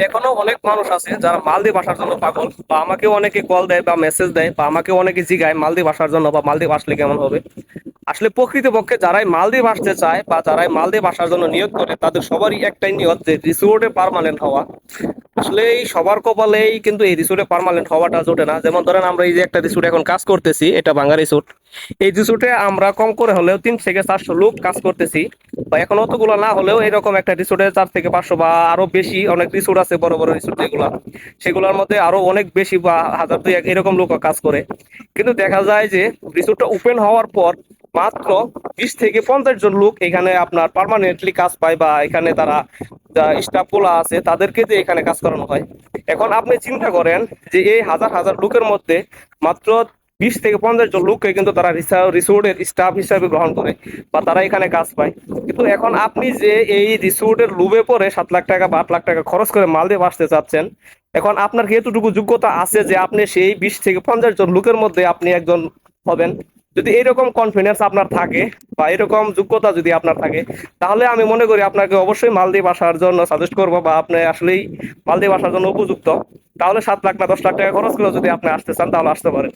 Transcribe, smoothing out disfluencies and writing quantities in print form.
এখনো অনেক মানুষ আছে যারা মালদ্বীপ আসার জন্য পাগল, বা আমাকে অনেকে কল দেয় বা মেসেজ দেয় বা আমাকে অনেকে জিগায় মালদ্বীপ আসার জন্য বা মালদ্বীপ আসলে কেমন হবে। আসলে প্রকৃতপক্ষে যারাই মালদ্বীপ আসতে চায় বা যারাই মালদ্বীপ আসার জন্য নিয়োগ করে তাদের সবারই একটাই নিয়ত যে রিসোর্টে পার্মানেন্ট হওয়া। আসলে এই সবার কপালেই কিন্তু এই রিসোর্টে পার্মানেন্ট হওয়াটা জোটে না। যেমন ধরেন আমরা এই যে একটা রিসোর্ট এখন কাজ করতেছি, এটা ভাঙ্গা রিসোর্ট। এই রিসোর্টে আমরা কম করে হলেও 3 থেকে 400 লোক কাজ করতেছি, বা এখন অতগুলো না হলেও এরকম একটা রিসোর্টে 4 থেকে 500 বা আরো বেশি অনেক রিসোর্ট আছে, বড় বড় রিসোর্ট যেগুলা, সেগুলোর মধ্যে আরো অনেক বেশি বা হাজার দুই এরকম লোক কাজ করে। কিন্তু দেখা যায় যে রিসোর্টটা ওপেন হওয়ার পর মাত্র 20 থেকে 50 জন লোক এখানে আপনার পার্মানেন্টলি কাজ পায়, বা এখানে তারা স্টাফ গুলা আছে তাদেরকে দিয়ে এখানে কাজ করানো হয়। এখন আপনি চিন্তা করেন যে এই হাজার হাজার লোকের মধ্যে মাত্র 20 থেকে 50 জন লোককে কিন্তু তারা রিসোর্টের স্টাফ হিসাবে গ্রহণ করে, বা তারা এখানে কাজ পায়। কিন্তু এখন আপনি যে এই রিসোর্টের লোভে পড়ে 7 লাখ টাকা বা 8 লাখ টাকা খরচ করে মালদ্বীপ আসতে চাচ্ছেন, এখন আপনার কি এতটুকু যোগ্যতা আছে যে আপনি সেই 20 থেকে 50 জন লোকের মধ্যে আপনি একজন হবেন? যদি এরকম কনফিডেন্স আপনার থাকে বা এরকম যোগ্যতা যদি আপনার থাকে, তাহলে আমি মনে করি আপনাকে অবশ্যই মালদ্বীপ আসার জন্য সাজেস্ট করবো, বা আপনি আসলেই মালদ্বীপ আসার জন্য উপযুক্ত। তাহলে 7 লাখ না 10 লাখ টাকা খরচ করে যদি আপনি আসতে চান তাহলে আসতে পারেন।